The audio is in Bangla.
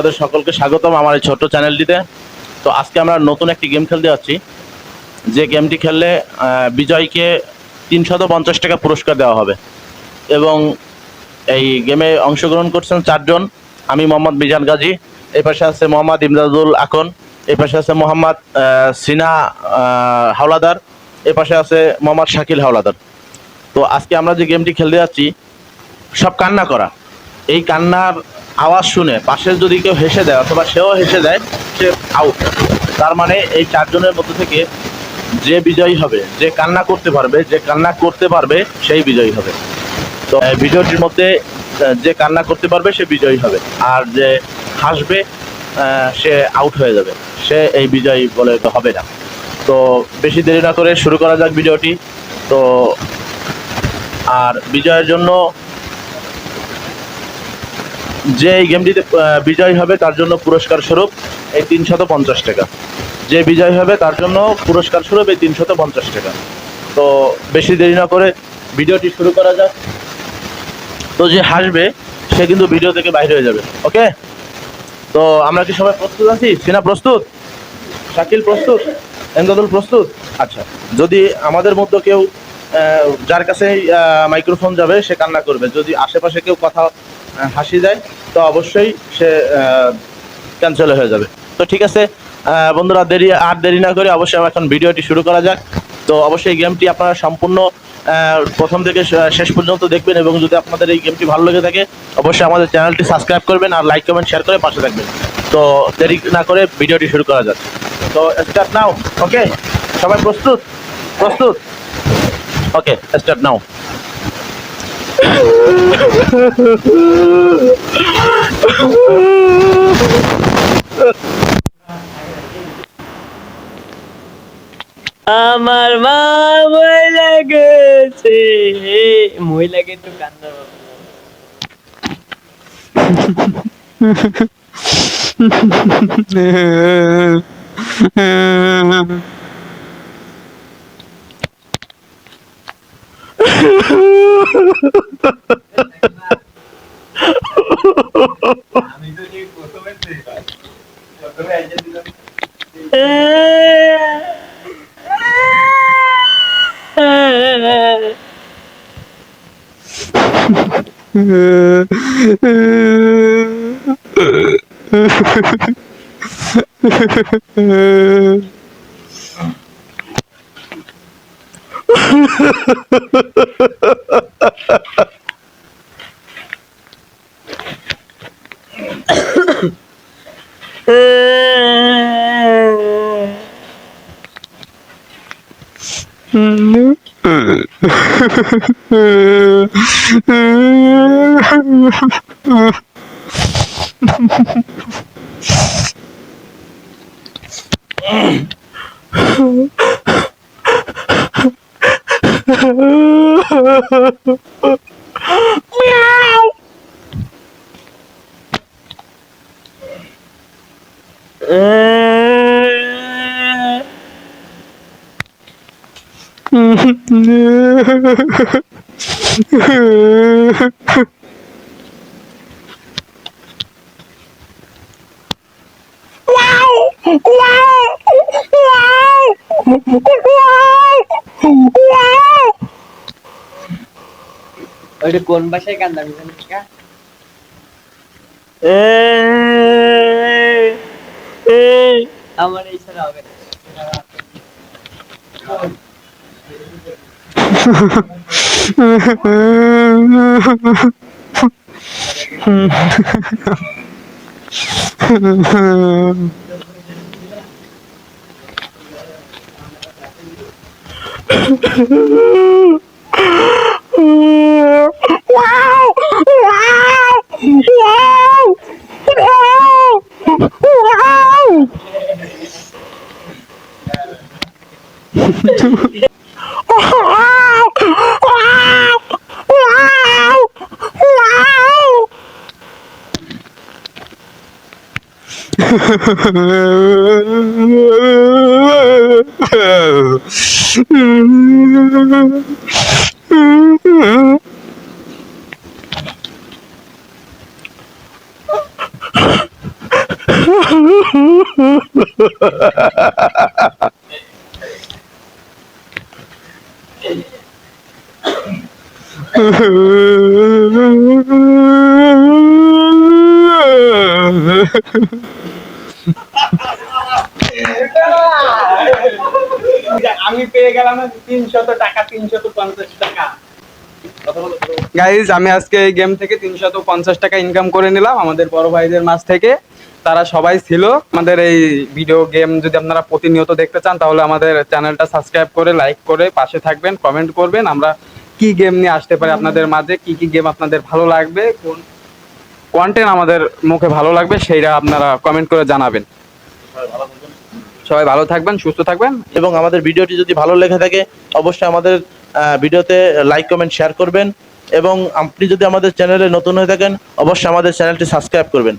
আপনাদের সকলকে স্বাগতম আমার এই ছোট্ট চ্যানেলটিতে। তো আজকে আমরা নতুন একটি গেম খেলতে যাচ্ছি, যে গেমটি খেললে বিজয়কে 350 টাকা পুরস্কার দেওয়া হবে। এবং এই গেমে অংশগ্রহণ করছেন 4 জন। আমি মোহাম্মদ মিজান গাজী, এই পাশে আছে মোহাম্মদ ইমদাদুল আকন, এই পাশে আছে মোহাম্মদ সিনা হাওলাদার, এই পাশে আছে মোহাম্মদ শাকিল হাওলাদার। তো আজকে আমরা যে গেমটি খেলতে যাচ্ছি সব কান্না করা। এই কান্নার আওয়াজ শুনে পাশে যদি কেউ হেসে দেয় অথবা সেও হেসে দেয়, সে আউট। তার মানে এই 4 জনের মধ্যে থেকে যে বিজয়ী হবে, যে কান্না করতে পারবে সেই বিজয়ী হবে। তো ভিডিওটির মধ্যে যে কান্না করতে পারবে সে বিজয়ী হবে, আর যে হাসবে সে আউট হয়ে যাবে, সে এই বিজয়ী বলে হবে না। তো বেশি দেরি না করে শুরু করা যাক ভিডিওটি। তো আর বিজয়ের জন্য, যে এই গেমটিতে বিজয়ী হবে তার জন্য পুরস্কার স্বরূপ এই 350 টাকা। যে বিজয়ী হবে তার জন্য পুরস্কার স্বরূপ এই 350 টাকা। তো বেশি দেরি না করে ভিডিওটি শুরু করা যাক। তো যে হাসবে সে কিন্তু ভিডিও থেকে বাইরে হয়ে যাবে। ওকে, তো আমরা কি সবাই প্রস্তুত আছি? সিনা প্রস্তুত? শাকিল প্রস্তুত? এমদাদুল প্রস্তুত? আচ্ছা, যদি আমাদের মধ্যে কেউ যার কাছে মাইক্রোফোন যাবে সে কান্না করবে। যদি আশেপাশে কেউ কথা হাসি দেয় তো অবশ্যই সে ক্যান্সেল হয়ে যাবে। তো ঠিক আছে বন্ধুরা, দেরি না করে অবশ্যই এখন ভিডিওটি শুরু করা যাক। তো অবশ্যই গেমটি আপনারা সম্পূর্ণ প্রথম থেকে শেষ পর্যন্ত দেখবেন, এবং যদি আপনাদের এই গেমটি ভালো লেগে থাকে অবশ্যই আমাদের চ্যানেলটি সাবস্ক্রাইব করবেন আর লাইক কমেন্ট শেয়ার করে পাশে থাকবেন। তো দেরি না করে ভিডিওটি শুরু করা যাক। তো স্টার্ট নাও। ওকে, সবাই প্রস্তুত? ওকে, স্টার্ট নাও। আমার মা মহিলা গেছে, মহিলা কিন্তু কান্না ওইটা কোন ভাষায় কান্দা জানি না। আমার এই ছাড়া হবে না। আমি পেয়ে গেলাম 300 টাকা, 350 টাকা। গাইজ, আমি আজকে এই গেম থেকে 350 টাকা ইনকাম করে নিলাম আমাদের বড় ভাইদের মাঝ থেকে। তারা সবাই ছিল। আমাদের এই ভিডিও গেম যদি আপনারা প্রতিনিয়ত দেখতে চান তাহলে আমাদের চ্যানেলটা সাবস্ক্রাইব করে লাইক করে পাশে থাকবেন, কমেন্ট করবেন। আমরা কি গেম নিয়ে আসতে পারি আপনাদের মাঝে, কি কি গেম আপনাদের ভালো লাগবে, কোন কন্টেন্ট আমাদের মুখে ভালো লাগবে, সেইটা আপনারা কমেন্ট করে জানাবেন। সবাই ভালো থাকবেন, সুস্থ থাকবেন। এবং আমাদের ভিডিওটি যদি ভালো লেগে থাকে অবশ্যই আমাদের ভিডিওতে লাইক কমেন্ট শেয়ার করবেন এবং আপনি যদি আমাদের চ্যানেলে নতুন হয়ে থাকেন অবশ্যই আমাদের চ্যানেলটি সাবস্ক্রাইব করবেন।